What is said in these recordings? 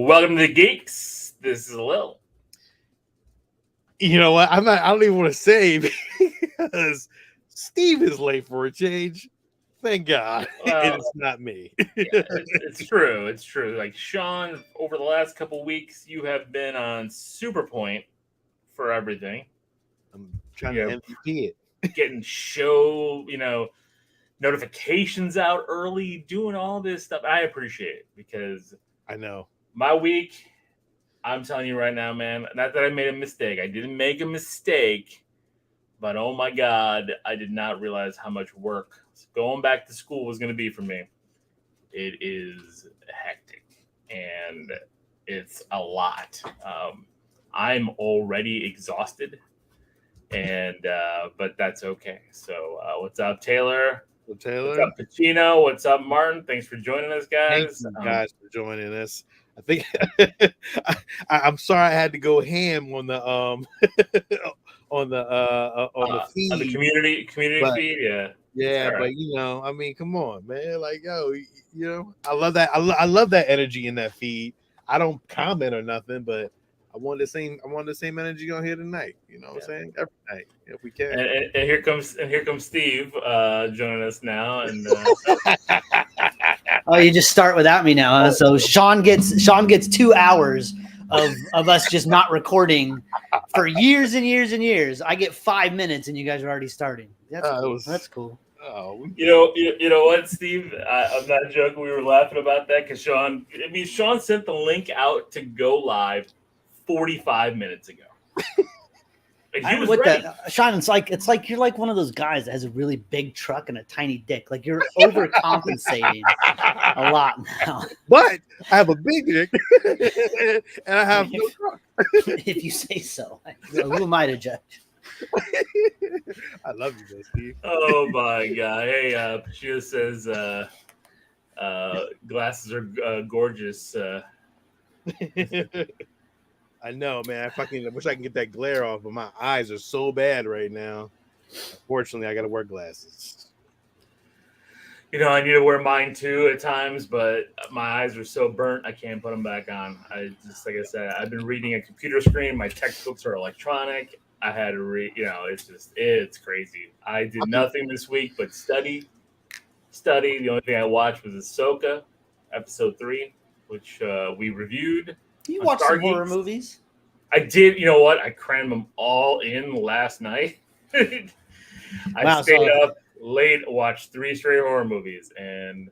Welcome to the Geekz. This is Lil. You know what? I don't even want to say because Steve is late for a change. Thank God. Well, It's not me. it's true. It's true. Like Sean, over the last couple weeks, you have been on super point for everything. I'm trying to MVP it. Getting show, notifications out early, doing all this stuff. I appreciate it because I know. my week, I'm telling you right now, man, not that I made a mistake. I didn't make a mistake, but oh my God, I did not realize how much work going back to school was going to be for me. It is hectic and it's a lot. I'm already exhausted, and but that's okay. So what's up, Taylor? What's up, Pacino? What's up, Martin? Thanks for joining us, guys. Thank you guys for joining us. I think I'm sorry I had to go ham on the on the feed, on the community feed. Yeah, right. But I mean, come on, man. Like, I love that. I love that energy in that feed. I don't comment or nothing, but I want the same energy on here tonight. You know what I'm saying? Every night, if we can. And here comes Steve joining us now. And oh, you just start without me now. Huh? So Sean gets 2 hours of us just not recording for years and years and years. I get 5 minutes, and you guys are already starting. That's cool. Oh, you know what, Steve? I'm not joking. We were laughing about that because Sean sent the link out to go live 45 minutes ago. He was ready. Sean, it's like you're like one of those guys that has a really big truck and a tiny dick. Like you're overcompensating a lot now. But I have a big dick and I have no truck. If you say so. Who am I to judge? I love you, though, Steve. Oh my God! Hey, Pachia says glasses are gorgeous. I know, man. I wish I can get that glare off, but my eyes are so bad right now. Unfortunately, I got to wear glasses. I need to wear mine too at times, but my eyes are so burnt I can't put them back on. Like I said, I've been reading a computer screen. My textbooks are electronic. I had to read. It's crazy. I did nothing this week but study. The only thing I watched was Ahsoka, episode 3, which we reviewed. You watch some horror movies? I did. You know what? I crammed them all in last night. I stayed up late, watched 3 straight horror movies, and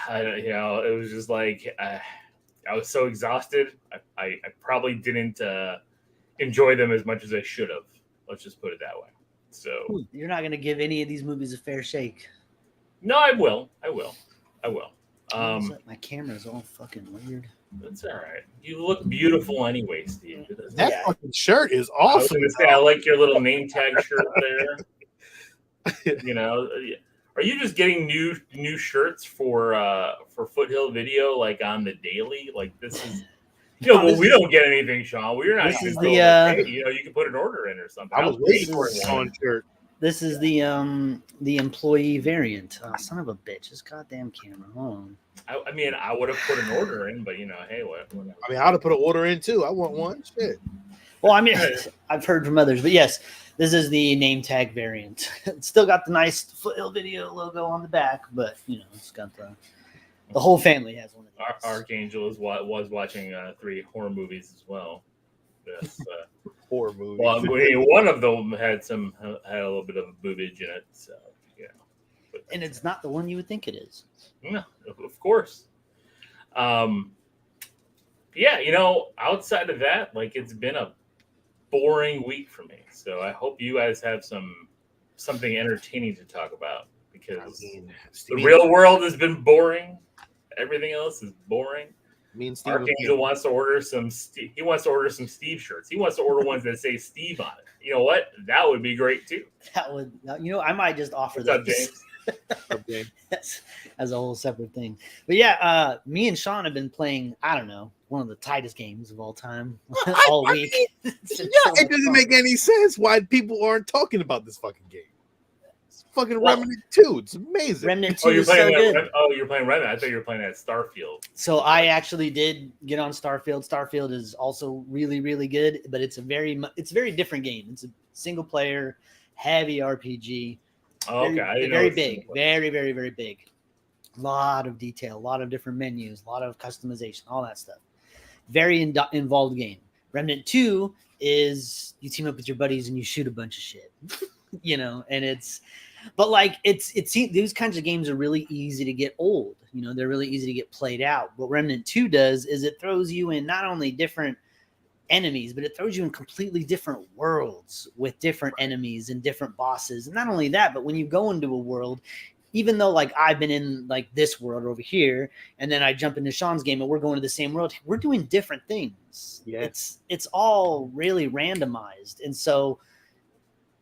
it was just like I was so exhausted. I probably didn't enjoy them as much as I should have. Let's just put it that way. So you're not going to give any of these movies a fair shake? No, I will. My camera's all fucking weird. That's all right. You look beautiful anyway, Steve. That fucking shirt is awesome. I like your little name tag shirt there. Are you just getting new shirts for Foothill Video like on the daily? Like this is, we don't get anything, Sean. We're not. This is you can put an order in or something. I was waiting for a Sean shirt. This is the employee variant. Oh, son of a bitch! This goddamn camera. Hold on. I would have put an order in, but hey, what? I would have put an order in too. I want one. Shit. Well, I've heard from others, but yes, this is the name tag variant. It's still got the nice Foothill Video logo on the back, but it's got the whole family has one of these. Archangel was watching 3 horror movies as well. Yes. Horror movies. Well, one of them had a little bit of boobage in it, so and it's not the one you would think it is. No, of course. Outside of that, it's been a boring week for me. So I hope you guys have something entertaining to talk about because the real world has been boring. Everything else is boring. Archangel wants to order some. He wants to order some Steve shirts. He wants to order ones that say Steve on it. You know what? That would be great too. That would. I might just offer that. James? As a whole separate thing. But me and Sean have been playing. I don't know, one of the tightest games of all time all week. It doesn't make any sense why people aren't talking about this fucking game. Fucking Remnant 2. It's amazing. Remnant 2 is so good. You're playing Remnant. I thought you were playing that Starfield. So I actually did get on Starfield. Starfield is also really, really good, but it's a very different game. It's a single player, heavy RPG. Oh, okay. Very big. Very, very, very big. A lot of detail, a lot of different menus, a lot of customization, all that stuff. Very involved game. Remnant 2 is you team up with your buddies and you shoot a bunch of shit. And it's these kinds of games are really easy to get old. They're really easy to get played out. What Remnant 2 does is it throws you in not only different enemies, but it throws you in completely different worlds with different enemies and different bosses. And not only that, but when you go into a world, even though like I've been in like this world over here, and then I jump into Sean's game and we're going to the same world, we're doing different things. Yeah. It's all really randomized. And so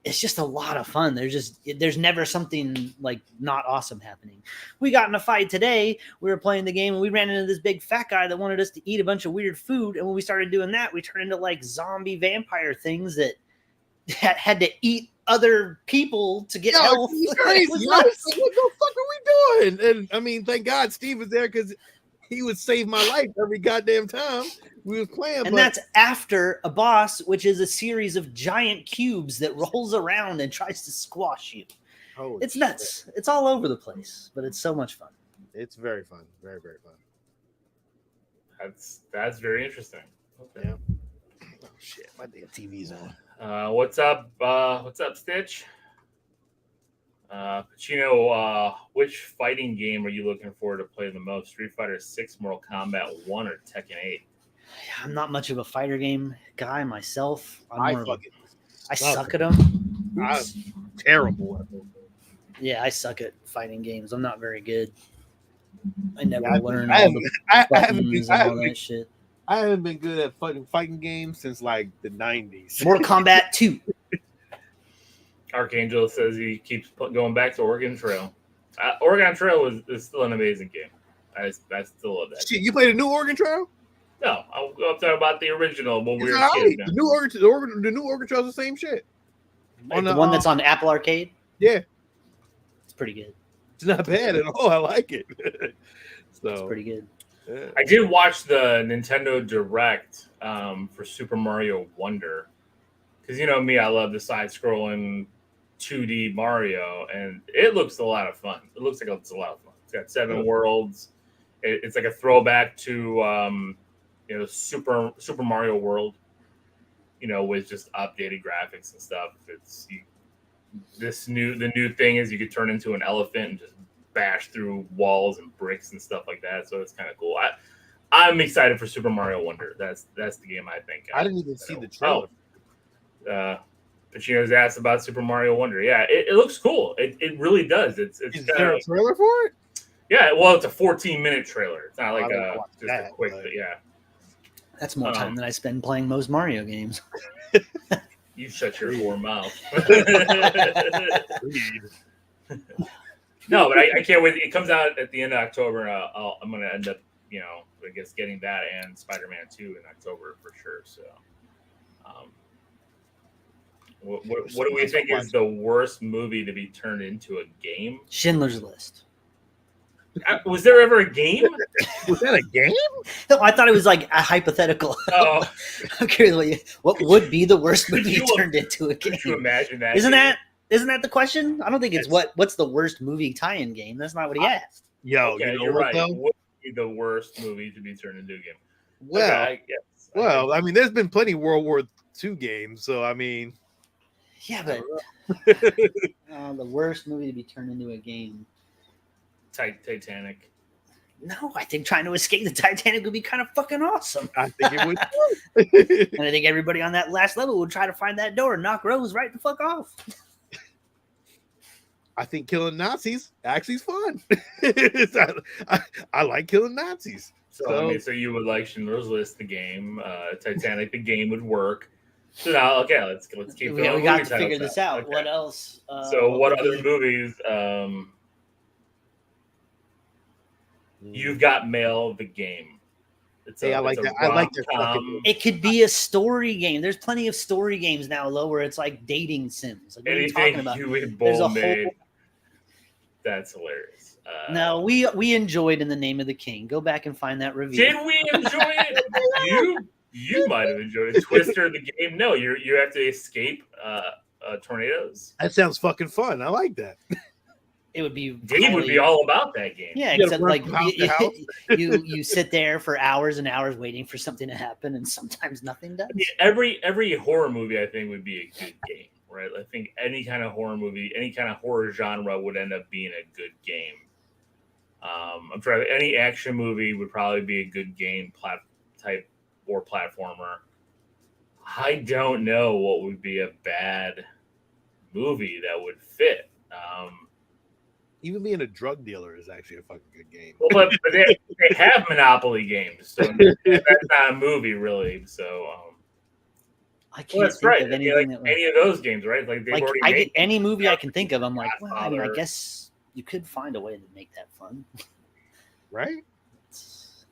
it's just a lot of fun. There's never something like not awesome happening. We got in a fight today. We were playing the game and we ran into this big fat guy that wanted us to eat a bunch of weird food. And when we started doing that, we turned into like zombie vampire things that had to eat other people to get health. It's crazy. What the fuck are we doing? And I mean, thank God Steve was there because he would save my life every goddamn time we was playing. And that's after a boss, which is a series of giant cubes that rolls around and tries to squash you. It's nuts. Shit. It's all over the place, but it's so much fun. It's very fun. Very, very fun. That's very interesting. Okay. Yeah. Oh shit, my damn TV's on. What's up? What's up, Stitch? Pacino, which fighting game are you looking forward to play the most? Street Fighter 6, Mortal Kombat 1, or Tekken 8? I'm not much of a fighter game guy myself. I suck at them. I'm terrible at them. Yeah, I suck at fighting games. I'm not very good. I never learned all that shit. I haven't been good at fighting games since like the 90s. Mortal Kombat 2. Archangel says he keeps going back to Oregon Trail. Oregon Trail is still an amazing game. I still love that. Shit, you played a new Oregon Trail? No, I'm talking about the original when we were kids. The new Oregon Trail is the same shit. Like the one that's on Apple Arcade? Yeah. It's pretty good. It's not bad at all. I like it. It's pretty good. Yeah. I did watch the Nintendo Direct for Super Mario Wonder. Because me, I love the side-scrolling 2D Mario, and it looks a lot of fun. It looks like it's a lot of fun. It's got 7 worlds. It's like a throwback to Super Mario World, with just updated graphics and stuff. The new thing is you could turn into an elephant and just bash through walls and bricks and stuff like that. So it's kind of cool. I'm excited for Super Mario Wonder. That's the game I think. I didn't even see the trailer. Pacino's asked about Super Mario Wonder. Yeah, it looks cool. It really does. Is there a trailer for it? Yeah, well, it's a 14-minute trailer. It's not like a quick, but yeah. That's more time than I spend playing most Mario games. You shut your whore mouth. No, but I can't wait. It comes out at the end of October. I'm going to end up, I guess, getting that and Spider-Man 2 in October for sure. So, what do we think is the worst movie to be turned into a game? Schindler's List. Was there ever a game? Was that a game? No, I thought it was like a hypothetical. Oh, I'm curious. What would be the worst movie turned into a game? Could you imagine that? Isn't that the question? I don't think it's what's the worst movie tie-in game. That's not what he asked. Yo, okay, you're right. What would be the worst movie to be turned into a game? Well, okay, I mean, there's been plenty of World War II games, so I mean, yeah, but the worst movie to be turned into a game. Titanic. No, I think trying to escape the Titanic would be kind of fucking awesome. I think it would. And I think everybody on that last level would try to find that door and knock Rose right the fuck off. I think killing Nazis actually is fun. I like killing Nazis. So you would like Schindler's List, the game, Titanic, the game would work. So now, okay, let's keep going. We got to figure this out. Okay. What else? What other movies? You've Got Mail, the game. I like that. I like that. It could be a story game. There's plenty of story games now, where it's like dating sims. Like, what are you talking about? There's a whole That's hilarious. No, we enjoyed In the Name of the King. Go back and find that review. Did we enjoy it? You might have enjoyed it. Twister the game. No, you have to escape tornadoes. That sounds fucking fun. I like that. It would be Dave would be all about that game. Yeah, except like you sit there for hours and hours waiting for something to happen, and sometimes nothing does. Every horror movie, I think, would be a good game, right? I think any kind of horror movie, any kind of horror genre would end up being a good game. I'm trying. Any action movie would probably be a good game type or platformer. I don't know what would be a bad movie that would fit. Even being a drug dealer is actually a fucking good game. Well, but they have Monopoly games, so that's not a movie, really. So I can't think of anything any of those games, right? Like they've already made any movie I can think of. I'm like, well, I mean, I guess you could find a way to make that fun, right?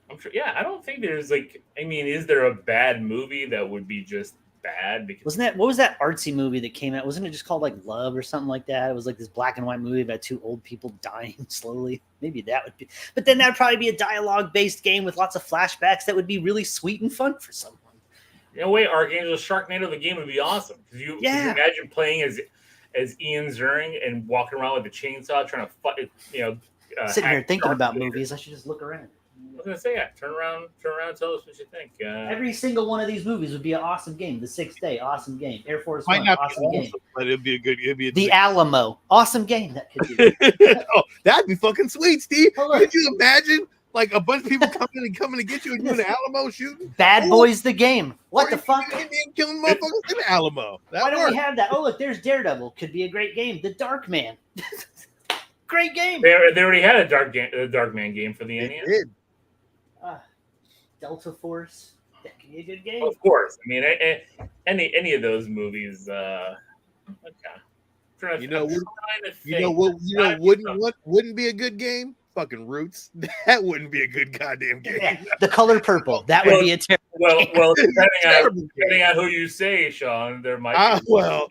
I'm sure. Yeah, I don't think there's is there a bad movie that would be just bad? Because what was that artsy movie that came out? Wasn't it just called like Love or something like that? It was like this black and white movie about two old people dying slowly. Maybe that would be, but then that'd probably be a dialogue-based game with lots of flashbacks that would be really sweet and fun for someone. Wait, Archangel Sharknado, the game would be awesome. Could you imagine playing as Ian Ziering and walking around with a chainsaw trying to sitting here thinking about movies. I should just look around. I was gonna say, turn around, and tell us what you think. Every single one of these movies would be an awesome game. The Sixth Day, awesome game. Air Force One, awesome game. But it'd be a good. The Alamo, awesome game. That could be. Oh, that'd be fucking sweet, Steve. Could you imagine like a bunch of people coming to get you and you in the Alamo shooting? Bad Boys, the game. What the fuck? Indian killing motherfuckers in the Alamo. Why don't we have that? Oh, look, there's Daredevil. Could be a great game. The Dark Man. Great game. They already had a Dark Man game for the NES. Delta Force. That could be a good game. Of course. I mean, any of those movies. Okay. Wouldn't be a good game? Fucking Roots. That wouldn't be a good goddamn game. Yeah. The Color Purple. That would be a terrible. Well, depending on who you say, Sean, there might. Well,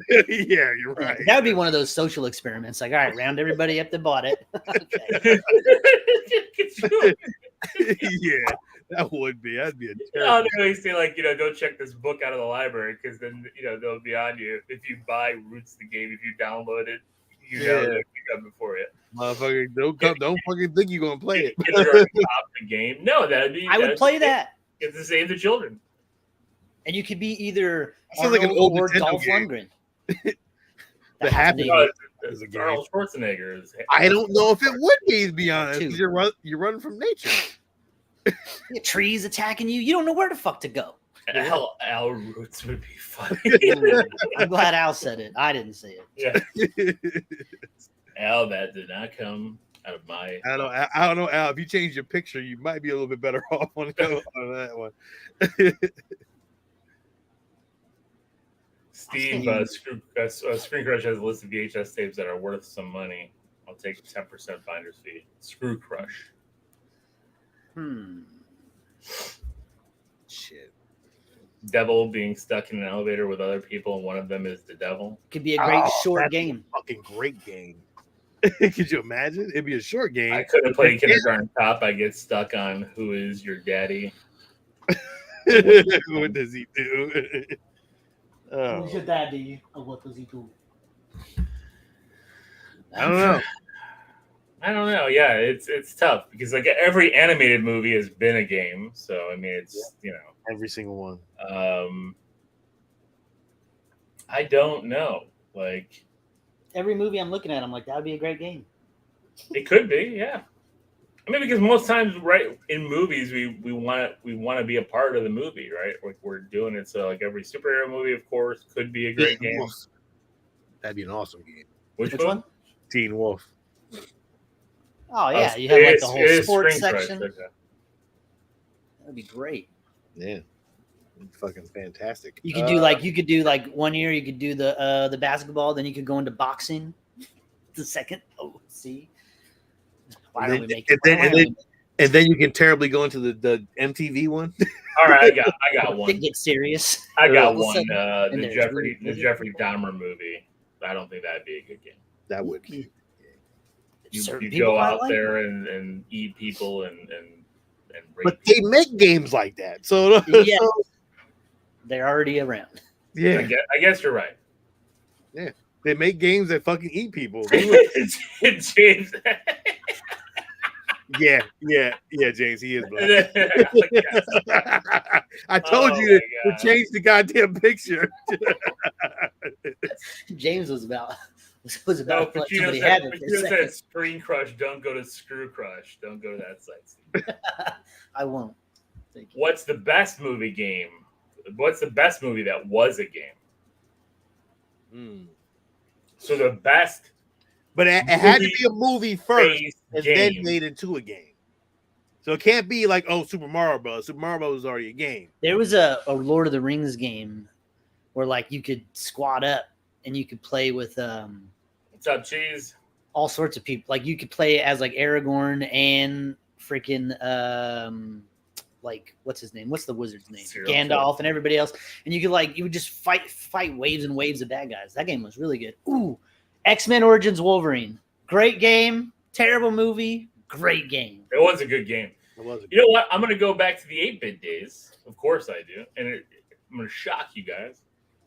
yeah, you're right. That would be one of those social experiments. Like, all right, round everybody up that bought it. Yeah, that would be. That'd be a terrible. They say don't check this book out of the library because then they'll be on you if you buy Roots the game. If you download it, they'll pick up before you. Motherfucker, don't fucking think you're gonna play it. The game. No, I would play that. It's to save the children. And you could be either Arnold like an old or Nintendo Dolph game. Lundgren. The Happy is a Arnold Schwarzenegger. I don't know if it would be, to be honest. You're running from nature. Trees attacking you. You don't know where the fuck to go. Al Roots would be funny. I'm glad Al said it. I didn't say it. Yeah. Al, that did not come out of my. I don't know, Al. If you change your picture, you might be a little bit better off on that one. Steve, Screen Crush has a list of VHS tapes that are worth some money. I'll take 10% finder's fee. Screw Crush. Shit. Devil being stuck in an elevator with other people, and one of them is the devil. Could be a great short game. Fucking great game. Could you imagine? It'd be a short game. I could have played Kindergarten Cop. I get stuck on Who Is Your Daddy? What does he do? Who's your daddy? And what does he do? I don't know. Yeah, it's tough because like every animated movie has been a game. So I mean, it's every single one. I don't know. Like every movie I'm looking at, I'm like, that would be a great game. It could be, yeah. I mean, because most times, right, in movies, we want to be a part of the movie, right? Like we're doing it. So like every superhero movie, of course, could be a great game. Wolf. That'd be an awesome game. Which one? Teen Wolf. Oh yeah, you have like the whole sports section. Okay. That'd be great. Yeah, fucking fantastic. You could do like 1 year. You could do the basketball. Then you could go into boxing. The second. Oh, see. Why don't we make it? And then you can terribly go into the MTV one. All right, I got one. It gets serious. I got one. The Jeffrey Dahmer movie. I don't think that'd be a good game. That would be. You go out there and eat people and but they make games like that, so yeah, they're already around. Yeah, I guess you're right. Yeah, they make games that fucking eat people. James. Yeah, James, he is black. I told you to change the goddamn picture. James was about no, Pacino said Screen Crush, don't go to Screw Crush. Don't go to that site. I won't. Thank you. What's the best movie game? What's the best movie that was a game? So the best, but it had to be a movie first and then made into a game. So it can't be like, oh, Super Mario Bros. Super Mario Bros. Was already a game. There was a Lord of the Rings game where like you could squat up and you could play with what's up, cheese? All sorts of people. Like you could play as like Aragorn and freaking like what's his name? What's the wizard's name? Gandalf and everybody else. And you could you would just fight waves and waves of bad guys. That game was really good. Ooh, X-Men Origins Wolverine. Great game. Terrible movie. Great game. It was a good game. You know what? I'm going to go back to the 8-bit days. Of course I do. And I'm going to shock you guys.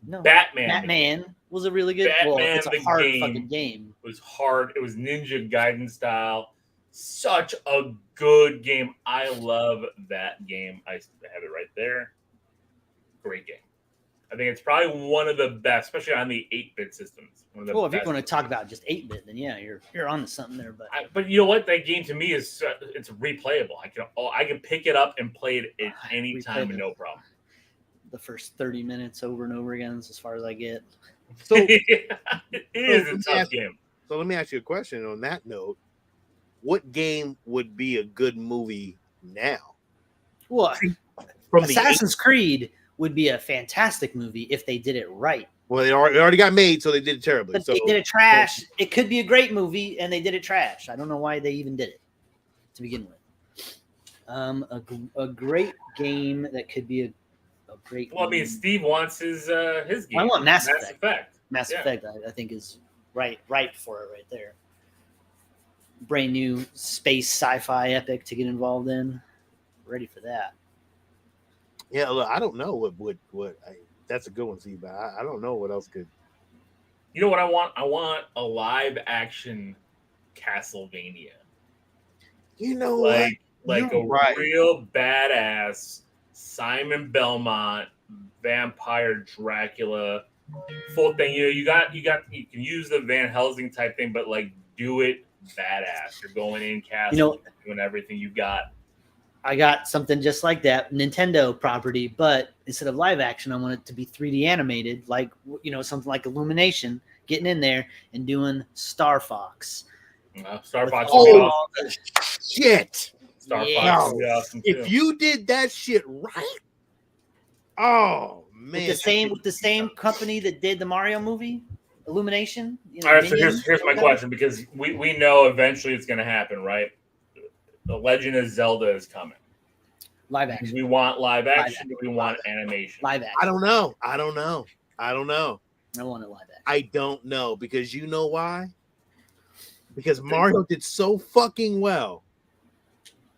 No. Batman was a really good it's a hard fucking game. It was hard. It was Ninja Gaiden style. Such a good game. I love that game. I have it right there. Great game. I think it's probably one of the best, especially on the 8-bit systems. If you want to talk about just 8-bit, then yeah, you're on to something there. But you know what? That game to me it's replayable. I can pick it up and play it at any time and no problem. The first 30 minutes over and over again is as far as I get. So it is a tough game. So let me ask you a question on that note. What game would be a good movie now? Well, Assassin's Creed would be a fantastic movie if they did it right. Well, it already got made, so they did it terribly. But they did it trash. It could be a great movie, and they did it trash. I don't know why they even did it to begin with. A great game that could be a great. Well, I mean, Steve wants his game. I want Mass Effect. Mass Effect, I think, is right for it right there. Brand new space sci-fi epic to get involved in. Ready for that. Yeah, look, I don't know what that's a good one, Steve. But I don't know what else could. You know what I want? I want a live action Castlevania. You know, like real badass Simon Belmont, Vampire Dracula, full thing. You can use the Van Helsing type thing, but like do it badass. You're going in castle, doing everything you got. I got something just like that, Nintendo property, but instead of live action, I want it to be 3D animated, like something like Illumination, getting in there and doing Star Fox. Star Fox would be awesome. Shit. Star Fox would be awesome too. If you did that shit right, oh man, with the same company that did the Mario movie, Illumination. All right, so here's my question, because we know eventually it's going to happen, right? The Legend of Zelda is coming. Live action. Do we want live action? Do we want animation? Live action. I don't know. I want it live action. I don't know, because you know why? Because Mario did so fucking well.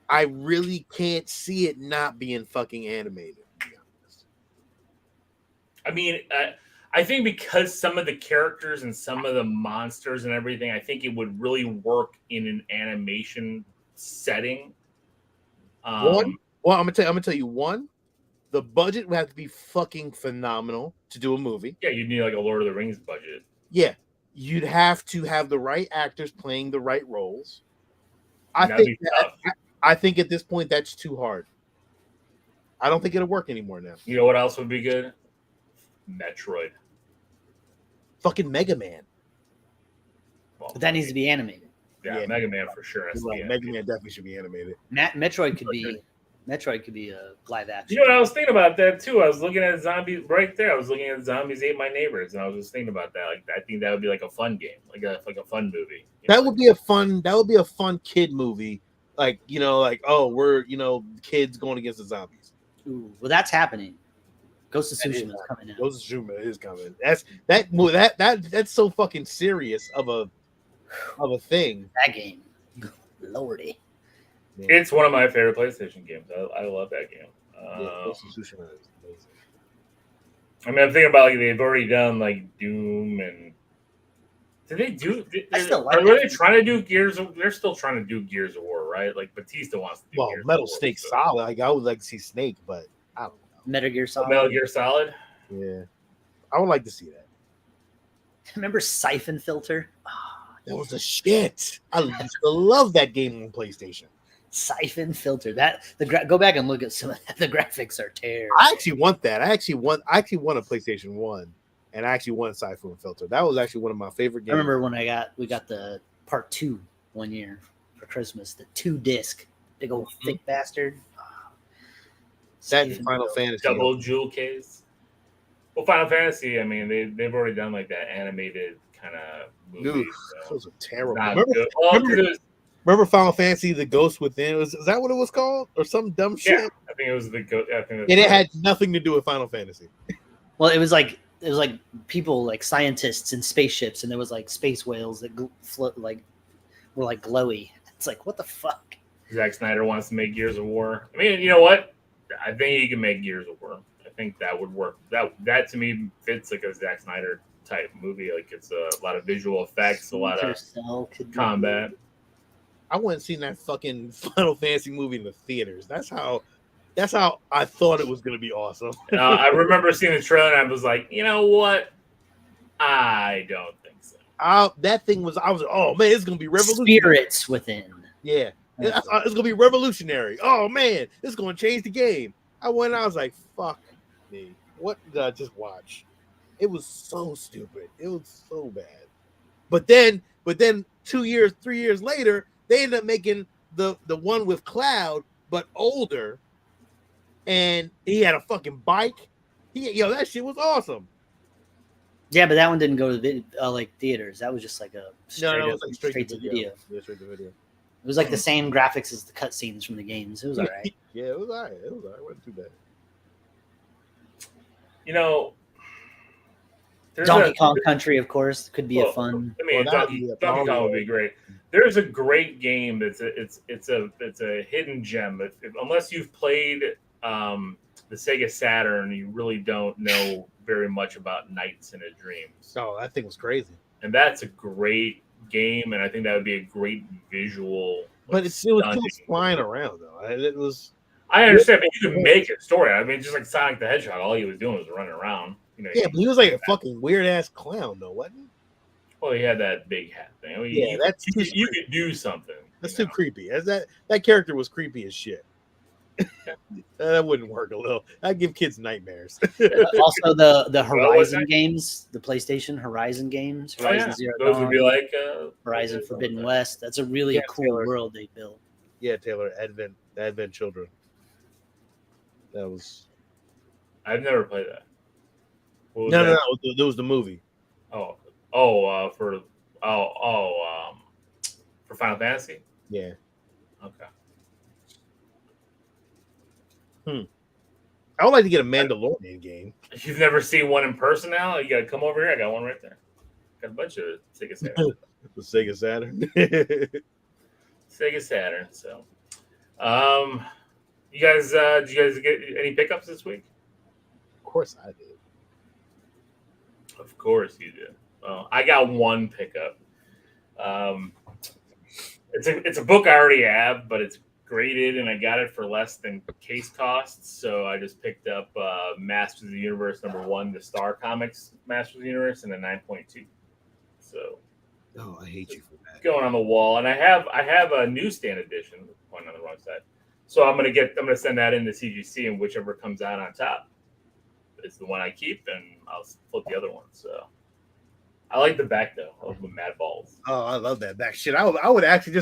I really can't see it not being fucking animated. To be honest. I mean, I think because some of the characters and some of the monsters and everything, I think it would really work in an animation setting. I'm gonna tell you one. The budget would have to be fucking phenomenal to do a movie. Yeah, you'd need like a Lord of the Rings budget. Yeah, you'd have to have the right actors playing the right roles. I think at this point that's too hard. I don't think it'll work anymore now. You know what else would be good? Metroid. Fucking Mega Man. Well, but that needs to be animated. Yeah, Mega Man for sure. Right. Mega Man definitely should be animated. Metroid could be a live action. You know what, I was thinking about that too. I was looking at Zombies right there. I was looking at Zombies Ate My Neighbors, and I was just thinking about that. Like, I think that would be like a fun game, like a fun movie. That would be a fun kid movie. Like, we're kids going against the zombies. Ooh, well, that's happening. Ghost of Tsushima is coming out. Ghost of Tsushima is coming. That's so fucking serious of a of a thing. That game, lordy. It's one of my favorite PlayStation games. I love that game. PlayStation is amazing. I mean, I'm thinking about like they've already done like Doom and. Did they do? Are they trying to do Gears? They're still trying to do Gears of War, right? Like Batista wants to do. Well, Gears Metal of War, Snake Solid. Like I would like to see Snake, but I don't know. Metal Gear Solid. Metal Gear Solid. Yeah, I would like to see that. Remember Siphon Filter? That was a shit. I used to love that game on PlayStation. Siphon Filter. Go back and look at some of that. The graphics are terrible. I actually want that. I actually want a PlayStation 1, and I actually want Siphon Filter. That was actually one of my favorite games. I remember when we got the part 2 one year for Christmas, the 2-disc, big old thick bastard. That and Final Fantasy. Double jewel case. Well, Final Fantasy, I mean, they've already done like that animated kind of movie. Those are terrible. Remember Final Fantasy: The Ghost Within? Is that what it was called, or some dumb shit? Yeah, I think it was the Ghost. And it had nothing to do with Final Fantasy. Well, it was like people like scientists in spaceships, and there was like space whales that float were like glowy. It's like, what the fuck? Zack Snyder wants to make Gears of War. I mean, you know what? I think he can make Gears of War. I think that would work. That to me fits like a Zack Snyder type movie. Like it's a lot of visual effects, a lot of combat. I went and seen that fucking Final Fantasy movie in the theaters. That's how I thought it was going to be awesome. I remember seeing the trailer and I was like, you know what? I don't think so. That thing was, I was, oh man, it's going to be revolutionary. Spirits Within. Yeah. It's going to be revolutionary. Oh man, it's going to change the game. I went and I was like, fuck me. What did I just watch? It was so stupid. It was so bad. But then 3 years later, they ended up making the one with Cloud, but older, and he had a fucking bike. That shit was awesome. Yeah, but that one didn't go to the like theaters. That was just like a straight to video. Yeah, straight to video. It was like the same graphics as the cutscenes from the games. It was all right. Yeah, it was all right. It wasn't too bad. You know, Donkey Kong Country, of course, could be a fun. I mean, Donkey Kong would be great. There's a great game that's it's a hidden gem. Unless you've played the Sega Saturn, you really don't know very much about Nights in a Dream. Oh, that thing was crazy. And that's a great game, and I think that would be a great visual. But it was just flying around though. It was. I understand, but you could make a story. I mean, just like Sonic the Hedgehog, all he was doing was running around. Yeah, but he was like a fucking weird ass clown, though, wasn't he? Well, he had that big hat thing. I mean, you could do something. That's too creepy. As that character was creepy as shit. That wouldn't work a little. I'd give kids nightmares. Also, the Horizon games, the PlayStation Horizon games, Horizon Zero Dawn. Those would be like Horizon Forbidden West. That's a really cool world they built. Yeah, Taylor, Advent Children. That was. I've never played that. No. There was the movie. For Final Fantasy. Yeah. Okay. I would like to get a Mandalorian game. You've never seen one in person now? You gotta come over here. I got one right there. Got a bunch of Sega Saturn. The Sega Saturn. Sega Saturn. So, you guys, did you guys get any pickups this week? Of course I did. Of course you did. I got one pickup. It's a book I already have, but it's graded, and I got it for less than case costs. So I just picked up Masters of the Universe #1, the Star Comics Masters of the Universe, and a 9.2. So, I hate you for that. Going on the wall, and I have a newsstand edition. One on the wrong side. So I'm gonna send that into CGC, and whichever comes out on top is the one I keep, and I'll flip the other one. So I like the back though of the Mad Balls. Oh, I love that back shit. I would actually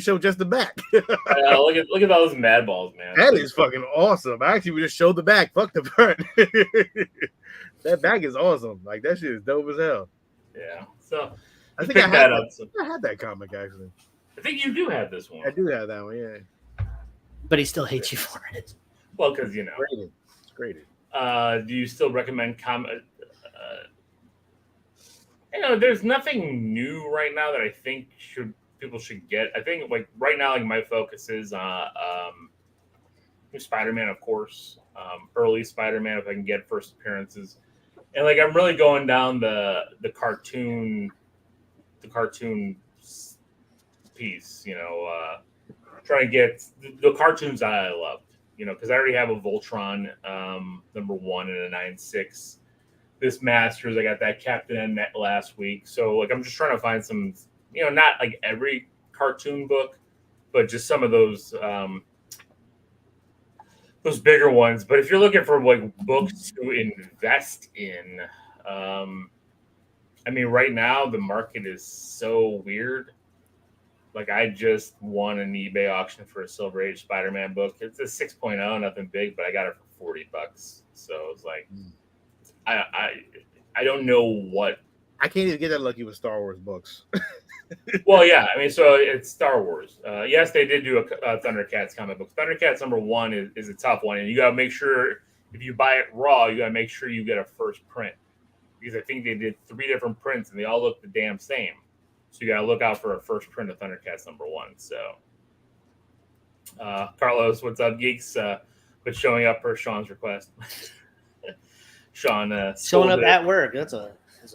show just the back. Look at those Mad Balls, man. That is fucking awesome. I actually would just show the back. Fuck the front. That back is awesome. Like that shit is dope as hell. Yeah. So I think I had that comic actually. I think you do have this one. I do have that one, yeah. But he still hates you for it. Well, because it's graded. Do you still recommend comic? There's nothing new right now that I think people should get. I think like right now, like my focus is Spider-Man, of course, early Spider-Man if I can get first appearances, and like I'm really going down the cartoon piece. Trying to get the cartoons that I loved. Because I already have a Voltron #1 and a 9.6. This Masters, I got that Captain N last week. So like I'm just trying to find some, not like every cartoon book, but just some of those bigger ones. But if you're looking for like books to invest in, I mean, right now the market is so weird. Like I just won an eBay auction for a Silver Age Spider-Man book. It's a 6.0, nothing big, but I got it for $40. So it's like, I don't know what. I can't even get that lucky with Star Wars books. Well, yeah, I mean, so it's Star Wars. Yes, they did do a Thundercats comic book. Thundercats #1 is a tough one, and you got to make sure if you buy it raw, you got to make sure you get a first print because I think they did 3 different prints and they all look the damn same. So you got to look out for a first print of Thundercats #1. So, Carlos, what's up, Geekz? But showing up per Sean's request. Sean showing up at work. That's a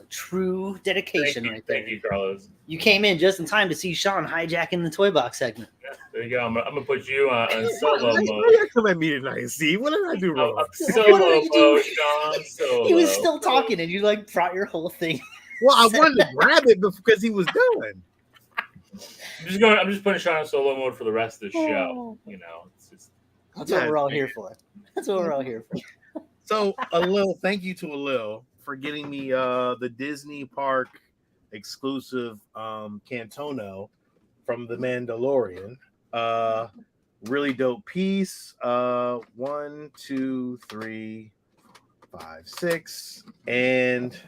true dedication right there. Thank you, Carlos. You came in just in time to see Sean hijacking the toy box segment. Yeah, there you go. I'm gonna put you on solo mode. Why you come at me tonight, Steve? What did I do wrong? Solo mode, Sean. Solo. He was still talking, and you like brought your whole thing. Well, I wanted to grab it because he was done. I'm just putting Sean on solo mode for the rest of the show. It's just that's what we're all here for. That's what we're all here for. So, thank you to Alil for getting me the Disney Park exclusive Cantono from The Mandalorian. Really dope piece. 1, 2, 3, 5, 6, and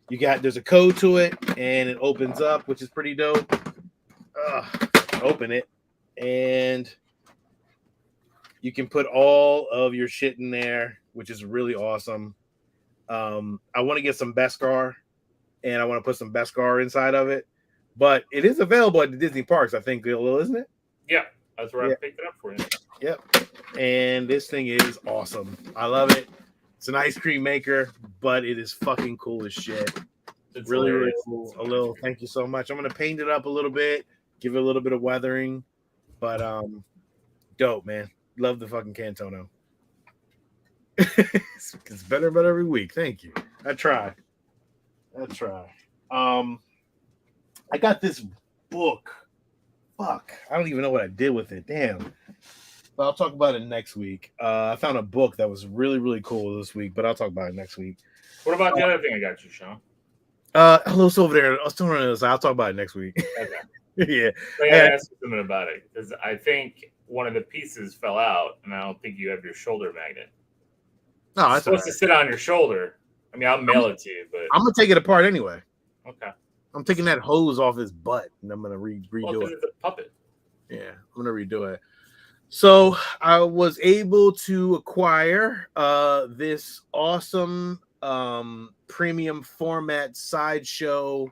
there's a code to it, and it opens up, which is pretty dope. Open it, and you can put all of your shit in there, which is really awesome. I want to get some Beskar, and I want to put some Beskar inside of it. But it is available at the Disney parks, I think, isn't it? Yeah, that's where I picked it up for you. Yep. And this thing is awesome. I love it. It's an ice cream maker, but it is fucking cool as shit. It's really cool. Alil, thank you so much. I'm going to paint it up a little bit, give it a little bit of weathering, but dope, man. Love the fucking Cantono. It's better and better every week. Thank you. I try. I got this book. Fuck. I don't even know what I did with it. Damn. But I'll talk about it next week. I found a book that was really, really cool this week, but I'll talk about it next week. What about the other thing I got you, Sean? Hello, over there. I'll talk about it next week. Okay. Yeah. I gotta ask you something about it because I think one of the pieces fell out, and I don't think you have your shoulder magnet. No, it's supposed to sit on your shoulder. I mean, I'll mail it to you, but I'm gonna take it apart anyway. Okay. I'm taking that hose off his butt, and I'm gonna redo it. It's a puppet. Yeah, I'm gonna redo it. So I was able to acquire this awesome premium format sideshow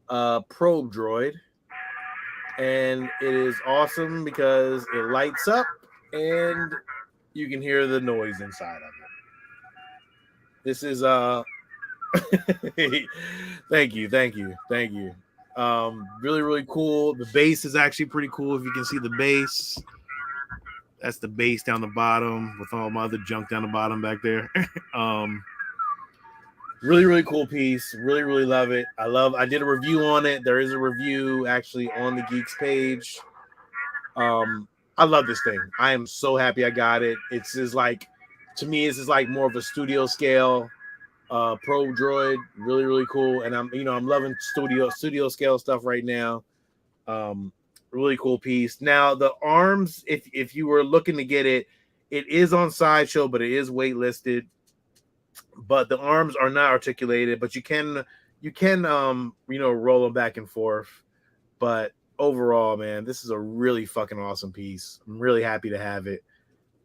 probe droid, and it is awesome because it lights up and you can hear the noise inside of it. This is thank you. Really, really cool. The base is actually pretty cool. If you can see the base, that's the base down the bottom with all my other junk down the bottom back there. Really, really cool piece. Really, really love it. I did a review on it. There is a review actually on the Geekz page. I love this thing. I am so happy I got it. It's just like, to me, this is like more of a studio scale probe droid. Really, really cool. And I'm loving studio scale stuff right now. Really cool piece. Now the arms, if you were looking to get it, it is on Sideshow, but it is waitlisted. But the arms are not articulated, but you can roll them back and forth. But overall, man, this is a really fucking awesome piece. I'm really happy to have it.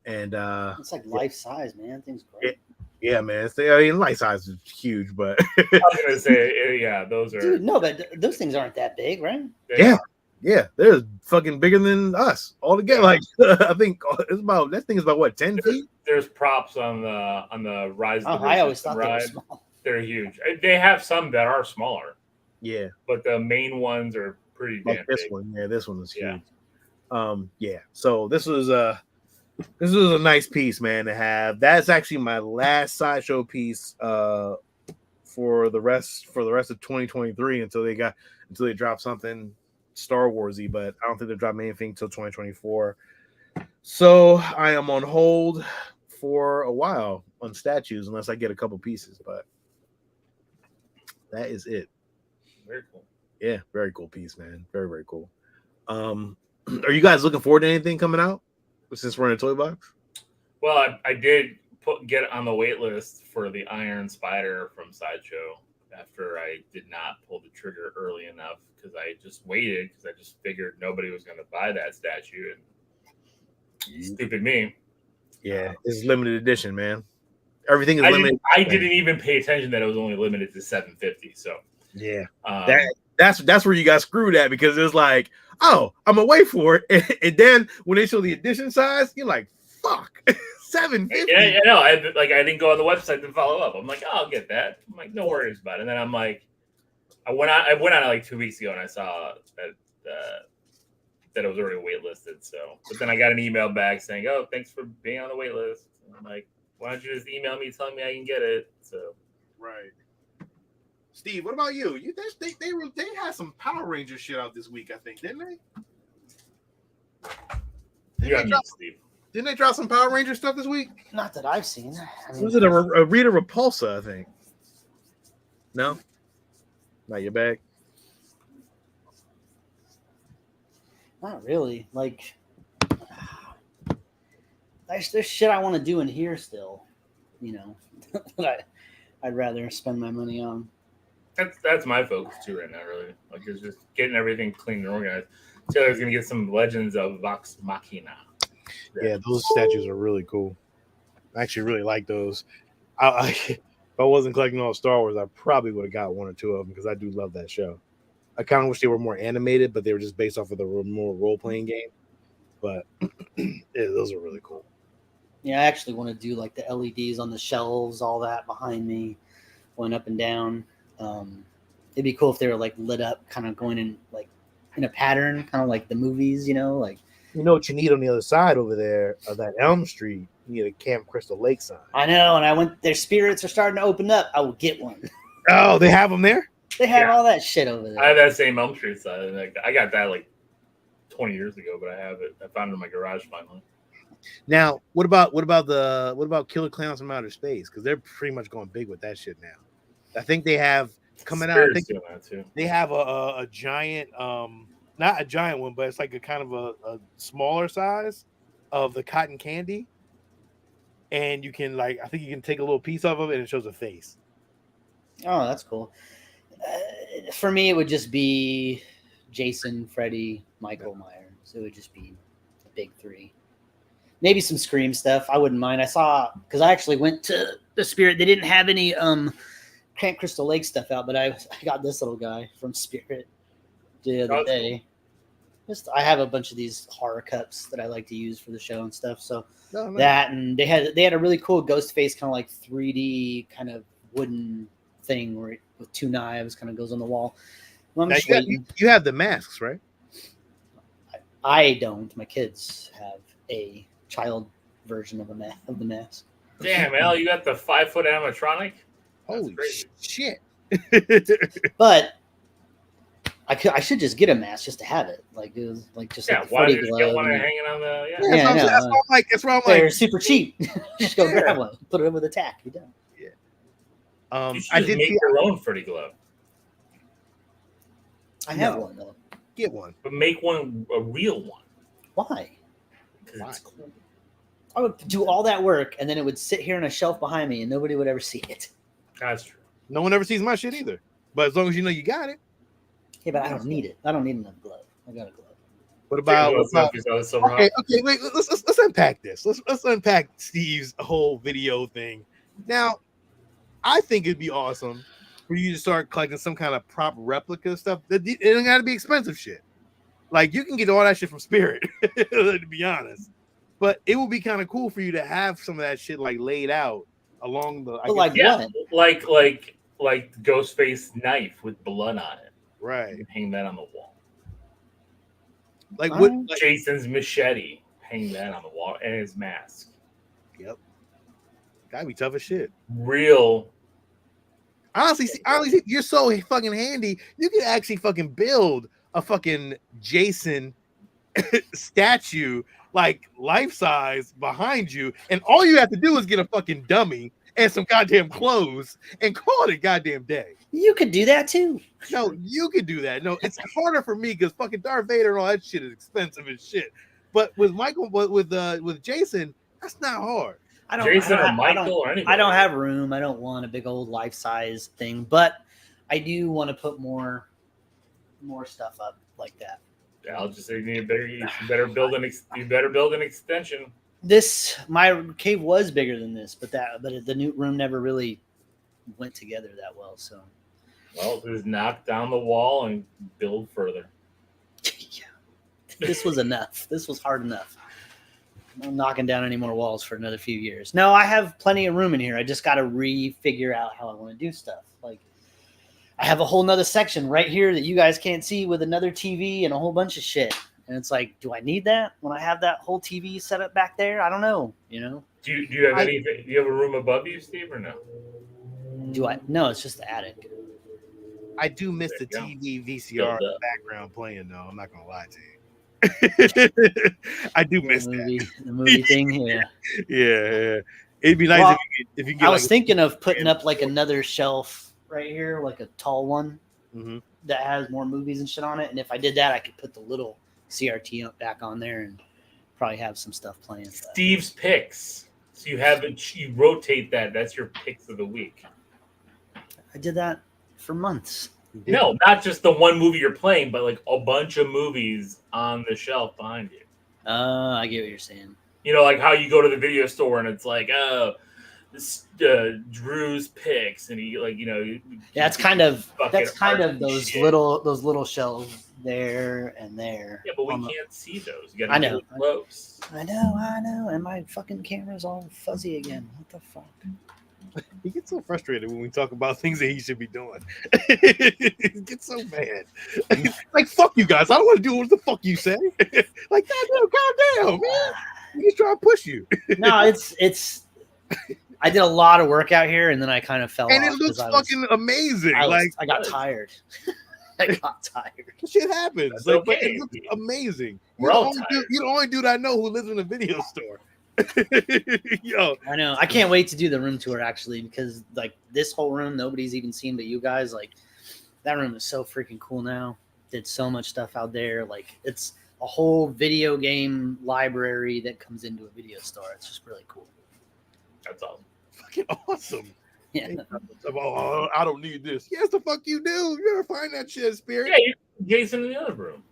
And it's like life size, man. Thing's great. Yeah, man. I mean, light size is huge, but I was gonna say, yeah, those are. Dude, no, but those things aren't that big, right? Yeah, they're fucking bigger than us all together. Like I think it's about that thing is about what 10 feet. There's props on the Rise. Oh, I always thought they were small. They're huge. They have some that are smaller. Yeah, but the main ones are pretty damn like this big. one. Yeah, this one is huge. Yeah. So this was a nice piece, man, to have. That's actually my last sideshow piece for the rest of 2023 until they drop something Star Warsy, but I don't think they're dropping anything until 2024. So I am on hold for a while on statues unless I get a couple pieces, but that is it. Very cool. Yeah, very cool piece, man. Very, very cool. Are you guys looking forward to anything coming out since we're in a toy box? Well, I did get on the wait list for the Iron Spider from Sideshow after I did not pull the trigger early enough because I just waited because I just figured nobody was going to buy that statue. And stupid me. Yeah, it's limited edition, man. Everything is limited. I didn't even pay attention that it was only limited to 750. So yeah, that's where you got screwed at because it's like, oh, I'm gonna wait for it, and then when they show the edition size, you're like, fuck, 750. Yeah, no, I didn't go on the website to follow up. I'm like, oh, I'll get that. I'm like, no worries about it. And then I'm like, I went on it like 2 weeks ago, and I saw that it was already waitlisted. So, but then I got an email back saying, oh, thanks for being on the wait list. And I'm like, why don't you just email me telling me I can get it? So, right. Steve, what about you? They had some Power Ranger shit out this week, I think, didn't they? Didn't they drop some Power Ranger stuff this week? Not that I've seen. Was it a Rita Repulsa, I think? No? Not your bag? Not really. Like, there's shit I want to do in here still, that I'd rather spend my money on. That's my focus too right now, really. Like, it's just getting everything clean and organized. Taylor's gonna get some Legends of Vox Machina. Yeah, those statues are really cool. I actually really like those. If I wasn't collecting all Star Wars, I probably would have got one or two of them because I do love that show. I kind of wish they were more animated, but they were just based off of the more role-playing game. But yeah, those are really cool. Yeah, I actually want to do like the LEDs on the shelves, all that behind me, going up and down. It'd be cool if they were like lit up, kind of going in like in a pattern, kind of like the movies, like. You know what you need on the other side over there of that Elm Street? You need a Camp Crystal Lake sign. I know, and their spirits are starting to open up. I will get one. Oh, they have them there? They have all that shit over there. I have that same Elm Street sign. I got that like 20 years ago, but I have it. I found it in my garage finally. Now, what about Killer Clowns from Outer Space? Because they're pretty much going big with that shit now. I think they have coming out. I think they have a giant, not a giant one, but it's like a kind of a smaller size of the cotton candy, and you can I think you can take a little piece of it and it shows a face. Oh, that's cool. For me, it would just be Jason, Freddy, Michael Myers. It would just be the big three. Maybe some Scream stuff. I wouldn't mind. I saw because I actually went to the Spirit. They didn't have any Camp Crystal Lake stuff out, but I got this little guy from Spirit the other day. I have a bunch of these horror cups that I like to use for the show and stuff. So that, and they had a really cool ghost face, kind of like 3D kind of wooden thing where with two knives kind of goes on the wall. Well, you have the masks, right? I don't. My kids have a child version of the mask. Damn, Al, you got the 5-foot animatronic? Holy shit! But I should just get a mask just to have it. Like it was like just like why did you get one hanging on the? Yeah, that's why I'm like they're super cheap. Just go grab one, put it in with a tack. You're done. Yeah. I did make your own Freddy glove. I have one though. Get one, but make one a real one. Why? Because it's cool. I would do all that work and then it would sit here on a shelf behind me and nobody would ever see it. That's true. No one ever sees my shit either. But as long as you know you got it. Yeah, but I don't need it. I don't need another glove. I got a glove. What about? Okay, wait. Let's unpack this. Let's unpack Steve's whole video thing Now, I think it'd be awesome for you to start collecting some kind of prop replica stuff. It don't got to be expensive shit. Like you can get all that shit from Spirit, to be honest. But it would be kind of cool for you to have some of that shit like laid out along the. Like Ghostface knife with blood on it. Right. Hang that on the wall. Like what? Jason's machete. Hang that on the wall and his mask. Yep. Gotta be tough as shit. Real. Honestly, you're so fucking handy. You can actually fucking build a fucking Jason statue, like life size, behind you, and all you have to do is get a fucking dummy and some goddamn clothes and call it a goddamn day. You could do that too. No, you could do that. No, it's harder for me because fucking Darth Vader and all that shit is expensive as shit. But with Michael, with Jason, that's not hard. I don't have room. I don't want a big old life size thing, but I do want to put more stuff up like that. Yeah, I'll just say you better build an extension. My cave was bigger than this, but the new room never really went together that well. So, well, just knock down the wall and build further. Yeah, this was enough. This was hard enough. I'm not knocking down any more walls for another few years. No, I have plenty of room in here. I just got to refigure out how I want to do stuff. Like, I have a whole nother section right here that you guys can't see with another TV and a whole bunch of shit. And it's like, do I need that when I have that whole TV set up back there? I don't know. You know. Do you have anything? Do you have a room above you, Steve, or no? Do I? No, it's just the attic. I do miss the TV VCR in the background playing, though. I'm not gonna lie to you. I do miss the movie thing. Yeah. It'd be nice if you get. I was thinking of putting up like another shelf right here, like a tall one that has more movies and shit on it. And if I did that, I could put the little CRT back on there and probably have some stuff playing. Steve's picks. So you rotate that. That's your picks of the week. I did that for months. No, not just the one movie you're playing, but like a bunch of movies on the shelf behind you. I get what you're saying. You know, like how you go to the video store and it's like, this Drew's picks, and he like, you know. Yeah, that's kind of those little shelves there and there. Yeah, but we can't see those. You gotta get close. I know, and my fucking camera's all fuzzy again. What the fuck? He gets so frustrated when we talk about things that he should be doing. He gets so mad. Like, fuck you guys. I don't want to do what the fuck you say. Like, calm down, man. We just try to push you. No, it's. I did a lot of work out here, and then I kind of fell off. And it looks fucking amazing. I got tired. I got tired. Shit happens. Like, okay. It looks amazing. You're the only dude I know who lives in a video store. Yo, I know. I can't wait to do the room tour actually, because like this whole room nobody's even seen but you guys. Like that room is so freaking cool now. Did so much stuff out there. Like it's a whole video game library that comes into a video store. It's just really cool. That's awesome. Fucking awesome. Yeah. Oh, I don't need this. Yes, the fuck you do. You ever find that shit, Spirit? Yeah, you're Jason in the other room.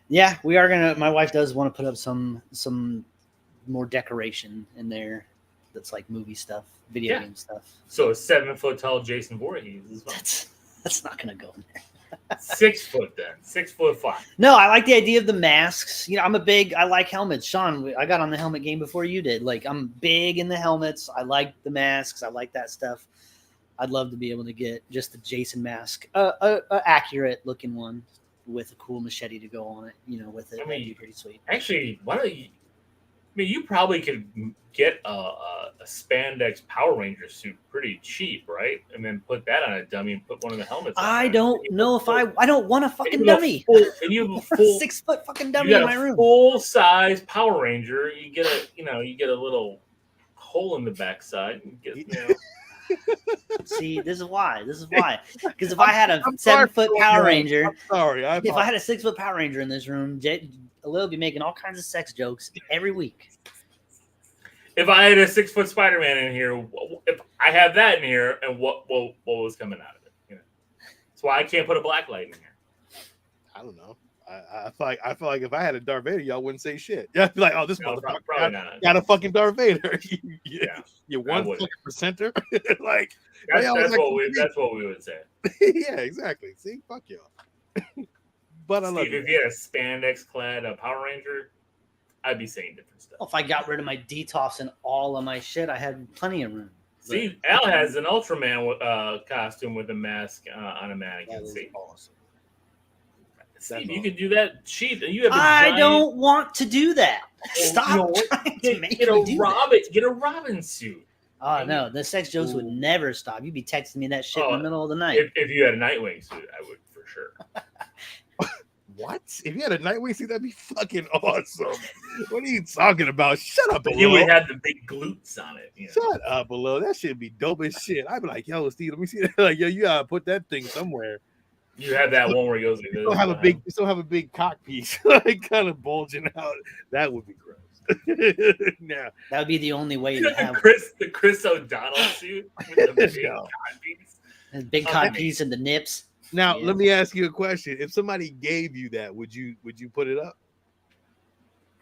Yeah, we are gonna. My wife does want to put up some more decoration in there. That's like movie stuff, video game stuff. So a 7-foot tall Jason Voorhees as well. That's not gonna go in there. 6 foot then. 6'5". No, I like the idea of the masks. You know, I like helmets. Sean, I got on the helmet game before you did. Like I'm big in the helmets. I like the masks. I like that stuff. I'd love to be able to get just the Jason mask, a accurate looking one. With a cool machete to go on it, you know, with it. I mean, that'd be pretty sweet. Actually, why don't you? I mean, you probably could get a spandex Power Ranger suit pretty cheap, right? And then put that on a dummy and put one of the helmets. I don't know if I don't want a fucking dummy. And you have a full 6 foot fucking dummy in my room. Full size Power Ranger. You get a little hole in the backside. And get, you know. See, this is why. Because if I had a 7 foot Power Ranger, if I had a 6 foot Power Ranger in this room, Lil would be making all kinds of sex jokes every week. If I had a 6 foot Spider-Man in here, if I have that in here, and what was coming out of it? You know, that's why I can't put a black light in here. I don't know. I feel like if I had a Darth Vader, y'all wouldn't say shit. Yeah, I'd be like, oh, this No, motherfucker probably not. got a fucking Darth Vader. Yeah, you one fucking percenter. Like that's what we would say. Yeah, exactly. See, fuck y'all. But I love Steve, if you had a spandex clad Power Ranger, I'd be saying different stuff. If I got rid of my DTOS and all of my shit, I had plenty of room. See, Al has an Ultraman costume with a mask on a mannequin. That is See, awesome. Steve, you could do that. Cheat. You have. I don't want to do that. Stop trying to make get me a do Robin. Get a Robin suit. Oh no, the sex jokes would never stop. You'd be texting me that shit in the middle of the night. If you had a Nightwing suit, I would for sure. What? If you had a Nightwing suit, that'd be fucking awesome. What are you talking about? Shut up, You would have the big glutes on it. You know? Shut up, below. That should be dope as shit. I'd be like, yo, Steve, let me see that. Like, yo, you gotta put that thing somewhere. You have that one where he goes. You still have a big cock piece, like kind of bulging out. That would be gross. Nah. That would be the only way to have the Chris O'Donnell suit with the big cock piece. The big cock piece and the nips. Now, let me ask you a question. If somebody gave you that, would you put it up?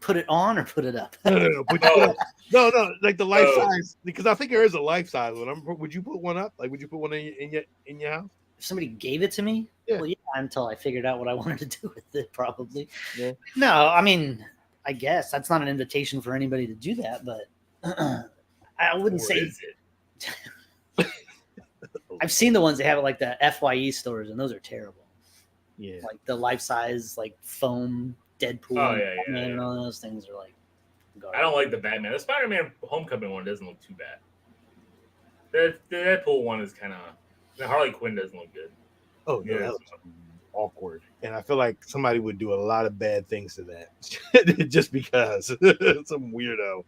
Put it on or put it up? No. Put it up. No, like the life size, because I think there is a life size one. Would you put one up? Like, would you put one in your house? If somebody gave it to me, well, yeah, until I figured out what I wanted to do with it, probably. Yeah. No, I mean, I guess that's not an invitation for anybody to do that, but I wouldn't say. Is it? I've seen the ones that have it like the FYE stores, and those are terrible. Yeah, like the life size, like foam Deadpool. Oh yeah. And all those things are like. Garbage. I don't like the Batman. The Spider-Man Homecoming one doesn't look too bad. The Deadpool one is kind of. The Harley Quinn doesn't look good. Oh no, that looks awkward, and I feel like somebody would do a lot of bad things to that just because some weirdo.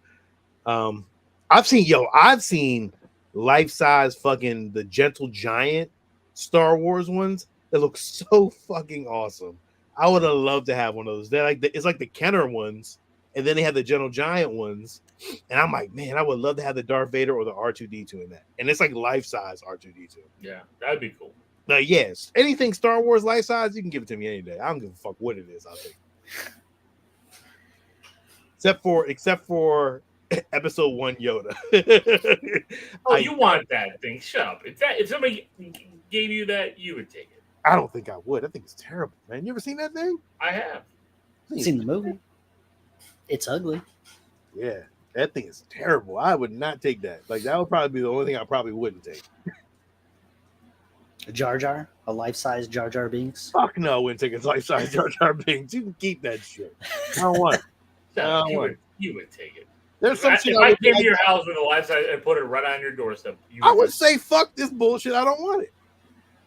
I've seen life-size fucking the Gentle Giant Star Wars ones that look so fucking awesome. I would have loved to have one of those. They're like it's like the Kenner ones, and then they have the Gentle Giant ones. And I'm like, man, I would love to have the Darth Vader or the R2D2 in that. And it's like life-size R2D2. Yeah, that'd be cool. Yes, anything Star Wars life-size, you can give it to me any day. I don't give a fuck what it is, I think. Except for episode 1 Yoda. You want that thing. Shut up. If somebody gave you that, you would take it. I don't think I would. I think it's terrible, man. You ever seen that thing? I have. Seen the movie. It's ugly. Yeah. That thing is terrible. I would not take that. Like, that would probably be the only thing I probably wouldn't take. A Jar Jar? A life-size Jar Jar Binks? Fuck no, I wouldn't take a life-size Jar Jar Binks. You can keep that shit. I don't want it. You would take it. There's some shit if I came to your house with a life-size and put it right on your doorstep, I would say, fuck this bullshit. I don't want it.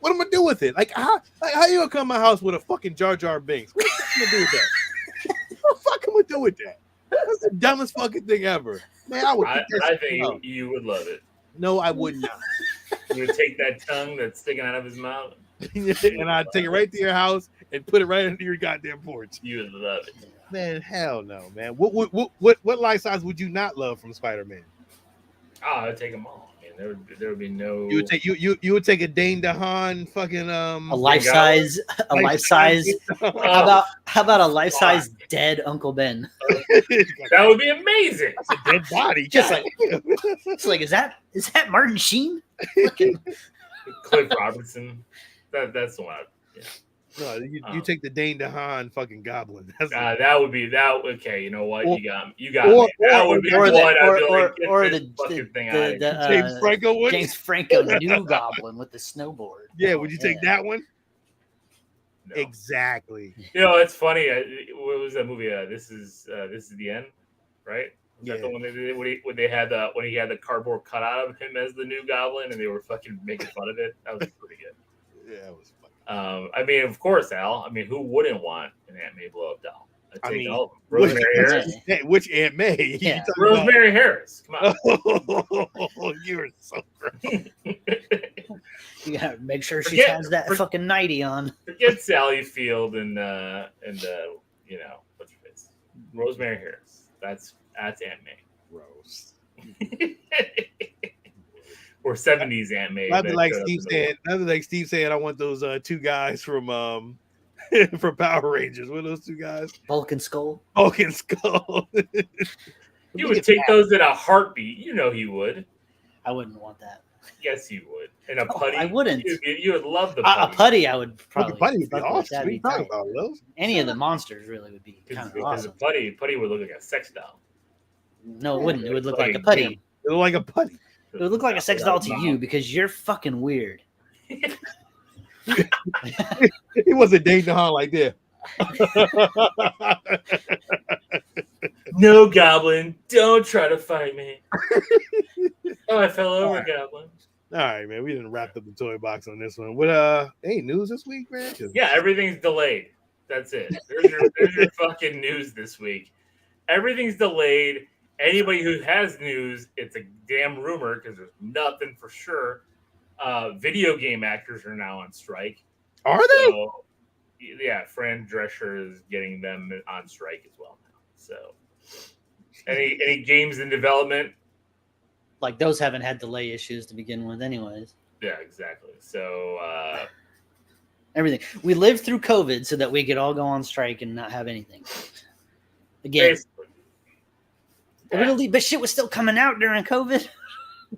What am I gonna do with it? Like how you gonna come to my house with a fucking Jar Jar Binks? What the fuck am I gonna do with that? What the fuck am I do with that? That's the dumbest fucking thing ever. Man, I think you would love it. No, I would not. You would take that tongue that's sticking out of his mouth. And I'd take it right to your house and put it right into your goddamn porch. You would love it. Man, hell no, man. What life size would you not love from Spider-Man? Oh, I'd take them all. I mean, there would be no. You would take a Dane DeHaan fucking a life size. How about a life size dead Uncle Ben? That would be amazing. That's a dead body. Just like it's like is that Martin Sheen? Cliff Robertson. That's the one. Yeah. No, you take the Dane DeHaan fucking goblin. That would be that. Okay, you know what? You got me. That would be one. Or the James Franco one. James Franco new goblin with the snowboard. Yeah, would you take that one? No. Exactly. You know, it's funny. What was that movie? This is the end, right? Was that the one they did when he had the cardboard cutout of him as the new goblin, and they were fucking making fun of it. That was pretty good. Yeah, it was. I mean, of course, Al. I mean, who wouldn't want an Aunt May blow-up doll? I'd take all of them. Rosemary Harris. Which Aunt May? Yeah. Rosemary Harris. Come on. Oh, you're so gross. You gotta make sure she has that fucking nightie on. Forget Sally Field and you know, what's her face? Rosemary Harris. That's Aunt May. Gross. Or 70s Aunt May. That'd be like Steve saying, I want those two guys from for Power Rangers. What are those two guys? Bulk and Skull. Bulk and Skull. He would take those in a heartbeat. You know he would. I wouldn't want that. Yes, you would. And a putty. I wouldn't. You would love the putty. A putty, I would probably. Putty would be awesome. What are you talking about, those? Any of the monsters really would be kind of awesome. Because a putty would look like a sex doll. No, it wouldn't. It would look like a putty. It would look like a putty. It would look like a sex doll to you because you're fucking weird. He wasn't dating her like that. No, Goblin, don't try to fight me. Oh, I fell over, Goblin. All right, man. We didn't wrap up the toy box on this one. What any news this week, man? Yeah, everything's delayed. That's it. There's your fucking news this week. Everything's delayed. Anybody who has news, it's a damn rumor because there's nothing for sure. Video game actors are now on strike. Are they? So, yeah, Fran Drescher is getting them on strike as well now. So, any games in development? Like those haven't had delay issues to begin with, anyways. Yeah, exactly. So everything we lived through COVID so that we could all go on strike and not have anything. Again, but shit was still coming out during COVID.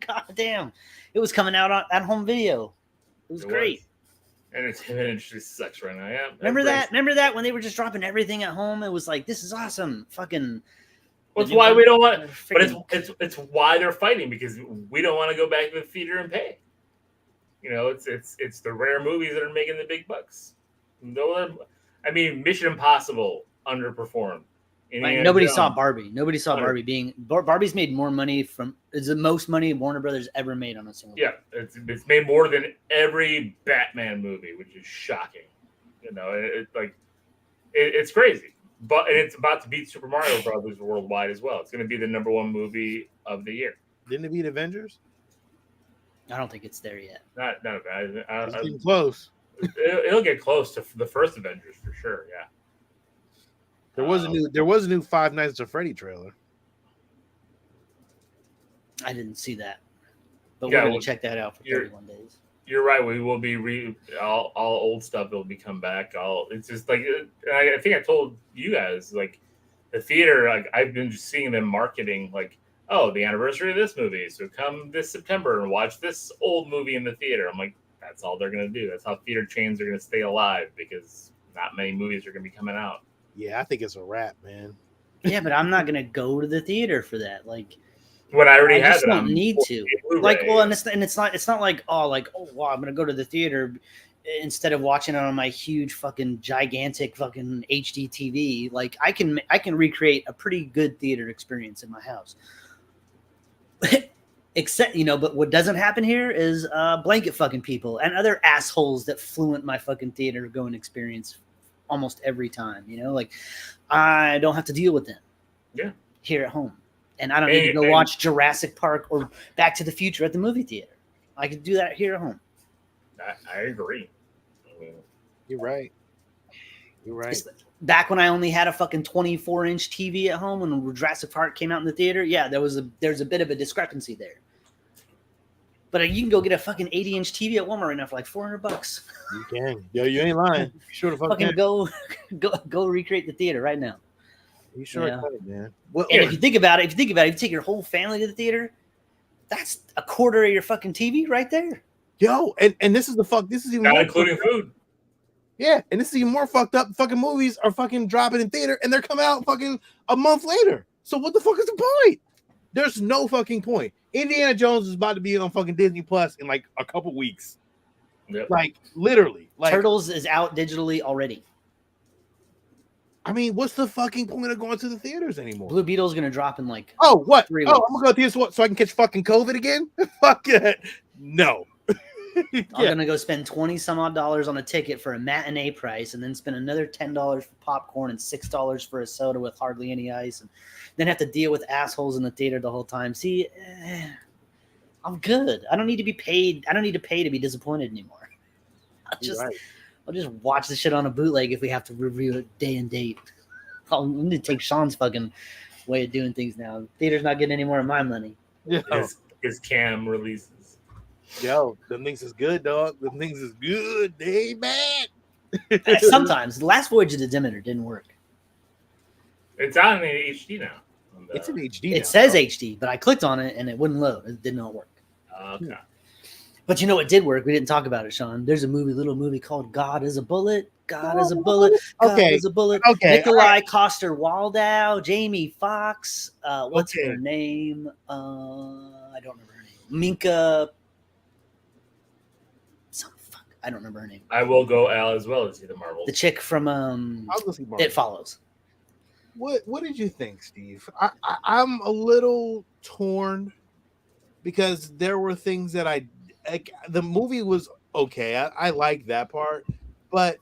God damn, it was coming out at home video. It was great. And it just sucks right now. Yeah. Remember that when they were just dropping everything at home? It was like, this is awesome. Fucking. Well, it's why we don't want, but it's why they're fighting, because we don't want to go back to the theater and pay. You know, it's the rare movies that are making the big bucks. I mean, Mission Impossible underperformed. Like, nobody saw Barbie. Nobody saw Barbie being. Barbie's made more money it's the most money Warner Brothers ever made on a single. Yeah, it's made more than every Batman movie, which is shocking. You know, it's crazy. But it's about to beat Super Mario Brothers worldwide as well. It's going to be the #1 movie of the year. Didn't it beat Avengers? I don't think it's there yet. Not it's getting close. It'll get close to the first Avengers for sure. Yeah. There was a new Five Nights at Freddy trailer. I didn't see that, but we're going to check that out for 31 days. You're right. We will be all old stuff will be come back. It's just like I think I told you guys, like the theater. Like I've been just seeing them marketing like, oh, the anniversary of this movie, so come this September and watch this old movie in the theater. I'm like, that's all they're gonna do. That's how theater chains are gonna stay alive, because not many movies are gonna be coming out. Yeah, I think it's a wrap, man. Yeah, but I'm not gonna go to the theater for that. Like. When I already I have it, don't need to. Like, well, and it's not like wow, I'm gonna go to the theater instead of watching it on my huge fucking gigantic fucking HD TV. Like, I can recreate a pretty good theater experience in my house. Except, but what doesn't happen here is blanket fucking people and other assholes that fluent my fucking theater going experience almost every time. Like, I don't have to deal with them. Yeah. Here at home. And I don't need to go watch Jurassic Park or Back to the Future at the movie theater. I could do that here at home. I agree. You're right. Back when I only had a fucking 24-inch TV at home when Jurassic Park came out in the theater, yeah, there's a bit of a discrepancy there. But you can go get a fucking 80-inch TV at Walmart right now for like $400. You can. Yo, you ain't lying. Sure the fuck fucking go recreate the theater right now. You sure can, man. Well, and if you think about it, if you take your whole family to the theater, that's a quarter of your fucking TV right there. Yo, and this is even not including food. Yeah, and this is even more fucked up. Fucking movies are fucking dropping in theater and they're coming out fucking a month later. So what the fuck is the point? There's no fucking point. Indiana Jones is about to be on fucking Disney Plus in like a couple weeks. Yep. Like literally. Like Turtles is out digitally already. I mean, what's the fucking point of going to the theaters anymore? Blue Beetle's gonna drop in like 3 weeks. I'm gonna go to theaters so I can catch fucking COVID again? Fuck it. No. I'm gonna go spend $20 some odd on a ticket for a matinee price, and then spend another $10 for popcorn and $6 for a soda with hardly any ice, and then have to deal with assholes in the theater the whole time. See, I'm good. I don't need to be paid. I don't need to pay to be disappointed anymore. I'll just watch the shit on a bootleg if we have to review it day and date. I'm going to take Sean's fucking way of doing things now. Theater's not getting any more of my money. Yeah. His cam releases. Yo, them things is good, dog. Them things is good. They ain't bad. Sometimes the Last Voyage of the Demeter didn't work. It's on in HD now. It's in HD. It says HD, but I clicked on it and it wouldn't load. It did not work. Okay. But you know what did work? We didn't talk about it, Sean. There's a little movie called God is a Bullet. God is a bullet. God is a bullet. Okay. Nikolai Coster-Waldau, Jamie Foxx. What's her name? I don't remember her name. Minka. I don't remember her name. I will go Al as well to see the Marvels. The chick from I'll go see Marvel. It Follows. What did you think, Steve? I'm a little torn because there were things that the movie was okay. I liked that part, but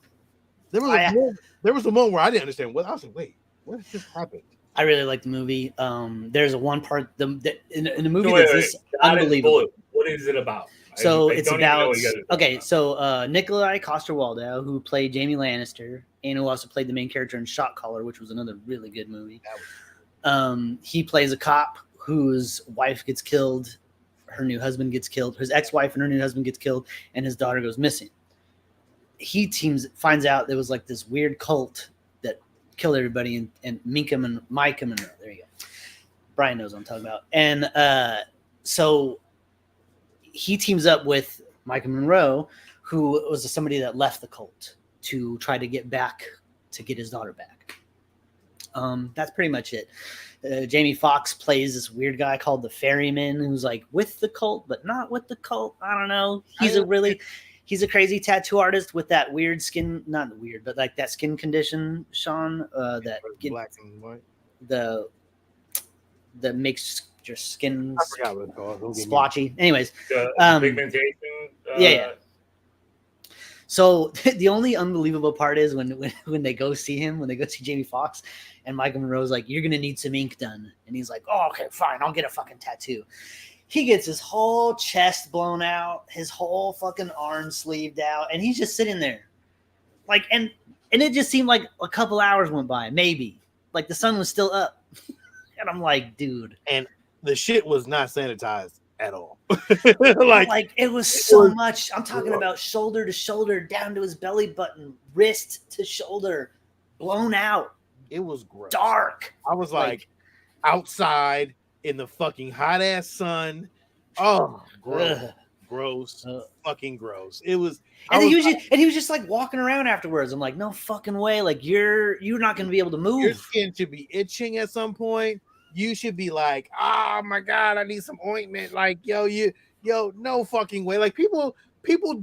there was a moment where I didn't understand what I was like. Wait, what just happened? I really like the movie. There's a one part in the movie that's this unbelievable. What is it about? So it's about Nikolai Coster-Waldau, who played Jaime Lannister and who also played the main character in Shot Caller, which was another really good movie. He plays a cop whose wife gets killed, her new husband gets killed, his ex-wife and her new husband gets killed, and his daughter goes missing. He finds out there was like this weird cult that killed everybody, and Minkum and Monroe. There you go. Brian knows what I'm talking about. And so he teams up with Micah Monroe, who was somebody that left the cult to try to get his daughter back. That's pretty much it. Jamie Foxx plays this weird guy called the Ferryman, who's like with the cult, but not with the cult. I don't know. He's a crazy tattoo artist with that weird skin, not weird, but like that skin condition, Sean, that black and white. That makes your skin splotchy. Anyways, pigmentation. Yeah. So the only unbelievable part is when they go see him, when they go see Jamie Foxx, and Michael Monroe's like, "You're gonna need some ink done," and he's like, "Oh, okay, fine, I'll get a fucking tattoo." He gets his whole chest blown out, his whole fucking arm sleeved out, and he's just sitting there, like, and it just seemed like a couple hours went by, maybe, like the sun was still up, and I'm like, dude, and the shit was not sanitized at all. like it was so much. I'm talking about shoulder to shoulder, down to his belly button, wrist to shoulder, blown out. It was gross. Dark. I was like outside in the fucking hot ass sun. Oh, gross, fucking gross. It was. And he was just like walking around afterwards. I'm like, no fucking way. Like you're not gonna be able to move. Your skin should be itching at some point. You should be like, oh my God, I need some ointment. Like, yo, no fucking way. Like people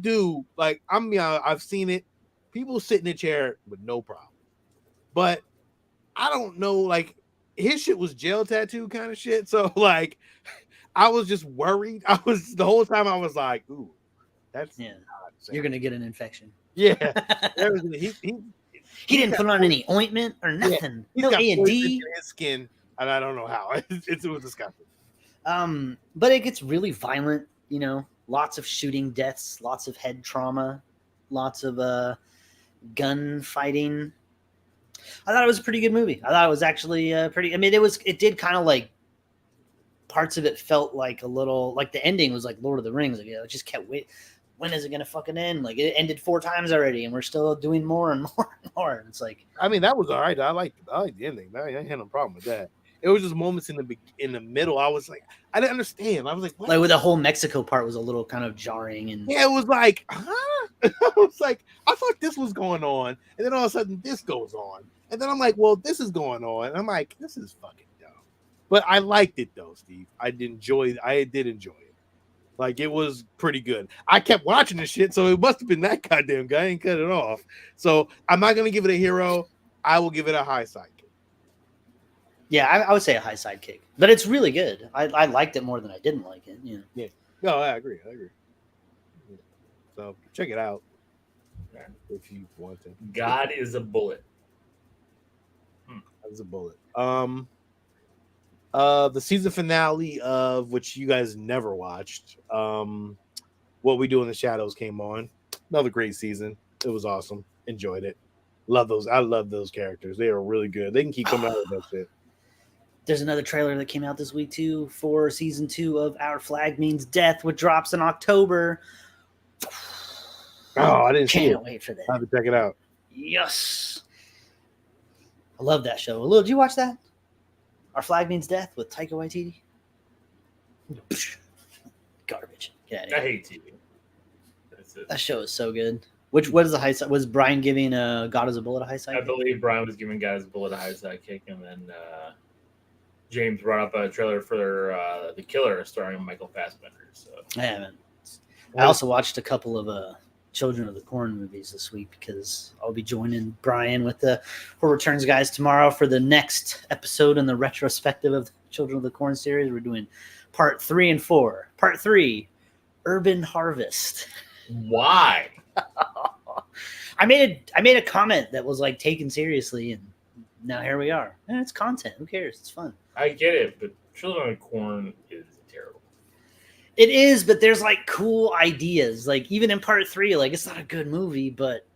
do. Like I've seen it. People sit in a chair with no problem. But I don't know. Like his shit was gel tattoo kind of shit. So like, I was just worried. The whole time I was like, ooh, that's you're gonna get an infection. Yeah. He didn't put on any ointment or nothing. No A&D. His skin. And I don't know how. It was disgusting. But it gets really violent, lots of shooting deaths, lots of head trauma, lots of gun fighting. I thought it was a pretty good movie. I thought it was actually pretty. I mean, it did kind of like parts of it felt like a little like the ending was like Lord of the Rings. Like, it just kept waiting. When is it going to fucking end? Like it ended 4 times already and we're still doing more and more and more. And it's like, I mean, that was all right. I like the ending. I had no problem with that. It was just moments in the middle. I was like, I didn't understand. I was like, what? Like with the whole Mexico part was a little kind of jarring, and it was like, huh? I was like, I thought this was going on, and then all of a sudden this goes on, and then I'm like, well, this is going on, and I'm like, this is fucking dumb. But I liked it though, Steve. I did enjoy it. Like it was pretty good. I kept watching this shit, so it must have been that goddamn guy. I ain't cut it off. So I'm not gonna give it a hero. I will give it a high side. Yeah, I would say a high sidekick, but it's really good. I liked it more than I didn't like it. Yeah. No, I agree. Yeah. So check it out if you want to. God is a bullet. That is a bullet. The season finale of which you guys never watched. What We Do in the Shadows came on. Another great season. It was awesome. Enjoyed it. Love those. I love those characters. They are really good. They can keep coming out with that shit. There's another trailer that came out this week too for season 2 of Our Flag Means Death, which drops in October. Oh, I didn't see it. Can't wait for that. I have to check it out. Yes. I love that show. Lil, did you watch that? Our Flag Means Death with Taika Waititi? Garbage. I hate TV. That show is so good. What is the high side? Was Brian giving God is a Bullet a high side? I believe Brian was giving God is a Bullet a high side kick, and then James brought up a trailer for The Killer starring Michael Fassbender. So I haven't. I also watched a couple of Children of the Corn movies this week because I'll be joining Brian with the Horror Returns guys tomorrow for the next episode in the retrospective of the Children of the Corn series. We're doing part 3 and 4. Part 3, Urban Harvest. Why? I made a comment that was like taken seriously, and now here we are. It's content. Who cares? It's fun. I get it, but Children of the Corn is terrible. It is, but there's like cool ideas. Like even in part 3, like it's not a good movie, but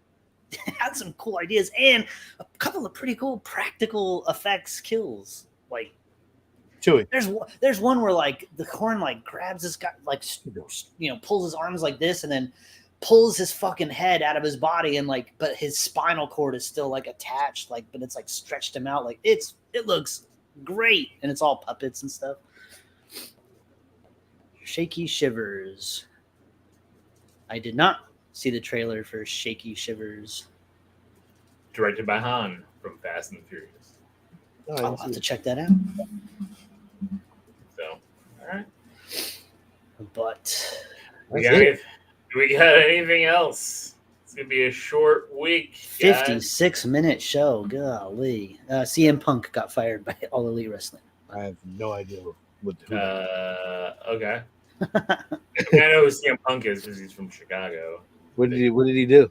it had some cool ideas and a couple of pretty cool practical effects kills. Like Chewy. There's one where like the corn like grabs this guy, like pulls his arms like this, and then pulls his fucking head out of his body, and like, but his spinal cord is still like attached, like, but it's like stretched him out. Like it looks great, and it's all puppets and stuff. Shaky Shivers. I did not see the trailer for Shaky Shivers. Directed by Han from Fast and the Furious. I'll have to check that out. So, all right. But do we got anything else? It's gonna be a short week. 56-minute show. Golly. CM Punk got fired by All Elite Wrestling. I have no idea what. Okay. I know who CM Punk is because he's from Chicago. What did he do?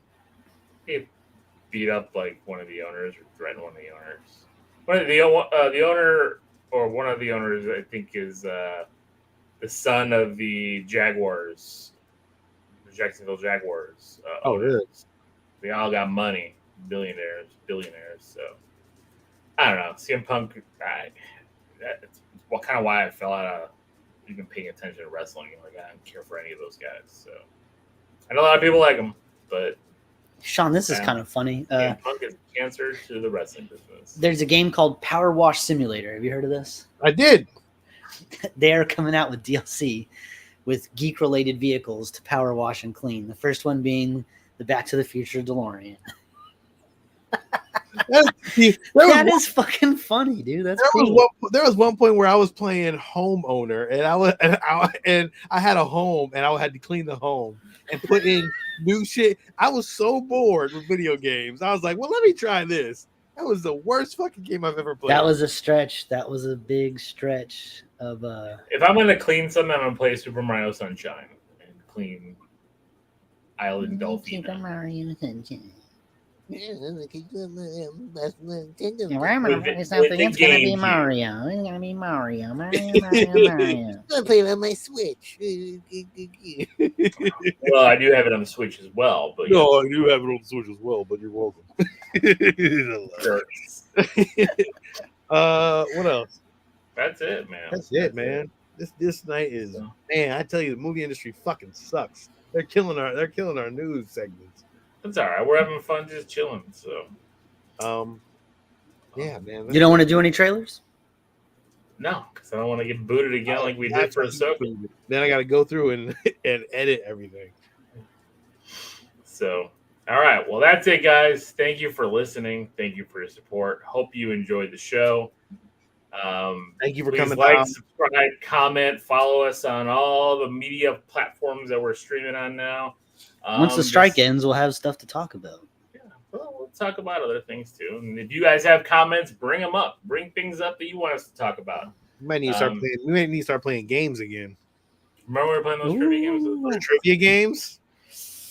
He beat up like one of the owners or threatened one of the owners. The owner or one of the owners, I think, is the son of the Jaguars, the Jacksonville Jaguars. Really? They all got money, billionaires. So I don't know. CM Punk. That's kind of why I fell out of even paying attention to wrestling. Like I don't care for any of those guys. So I know a lot of people like him, but Sean, this is kind of funny. Punk is cancer to the wrestling business. There's a game called Power Wash Simulator. Have you heard of this? I did. They are coming out with DLC with geek-related vehicles to power wash and clean. The first one being the Back to the Future DeLorean. That is fucking funny, dude. There was one point where I was playing homeowner, and I had a home, and I had to clean the home and put in new shit. I was so bored with video games. I was like, well, let me try this. That was the worst fucking game I've ever played. That was a stretch. That was a big stretch of If I'm gonna clean something, I'm gonna play Super Mario Sunshine and clean Island Dolphin. Super Mario Sunshine. If I'm gonna play something, it's gonna be Mario. It's gonna be Mario. Mario. I'm playing on my Switch. Well, I do have it on the Switch as well, but no, I do have it on the Switch as well. But you're welcome. What else? That's it, man. That's it, man. This night is man. I tell you, the movie industry fucking sucks. They're killing our news segments. It's all right. We're having fun, just chilling. So, yeah, man. You don't want to do any trailers? No, because I don't want to get booted again like we did for Ahsoka. Then I got to go through and edit everything. So, all right. Well, that's it, guys. Thank you for listening. Thank you for your support. Hope you enjoyed the show. Thank you for please coming. Like, subscribe, comment, follow us on all the media platforms that we're streaming on now. Once the strike ends, we'll have stuff to talk about. Yeah, well, we'll talk about other things too. And if you guys have comments, bring them up. Bring things up that you want us to talk about. We might need to start playing games again. Remember we were playing those trivia games? Trivia games?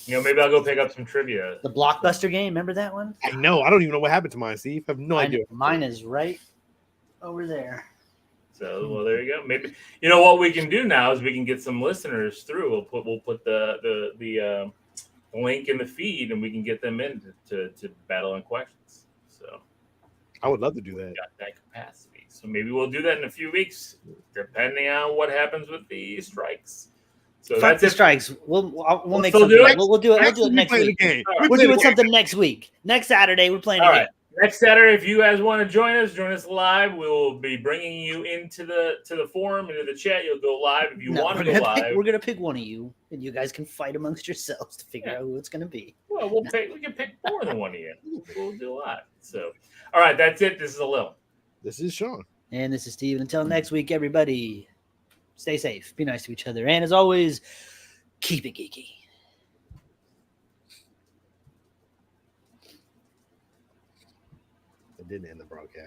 Maybe I'll go pick up some trivia. The Blockbuster game, remember that one? I know. I don't even know what happened to mine, Steve. I have no idea. Mine is right over there. So, well, there you go. Maybe what we can do now is we can get some listeners through. We'll put the link in the feed, and we can get them in to battle on questions. So, I would love to do that. Got that capacity. So maybe we'll do that in a few weeks, depending on what happens with the strikes. So Fuck that's the it. strikes. We'll make still something. do it? We'll do it. We'll Next do it week next we play week. the game. All right. We're play doing the something next week. Next Saturday, we're playing All a right. game. Next Saturday, if you guys want to join us live. We will be bringing you into the forum, into the chat. You'll go live if you No, want to we're go gonna live. we're gonna pick one of you, and you guys can fight amongst yourselves to figure out who it's gonna be. Well, we can pick more than one of you. We'll do a lot. So, all right, that's it. This is Lil. This is Sean. And this is Steve. Until next week, everybody, stay safe, be nice to each other, and as always, keep it geeky. It didn't end the broadcast.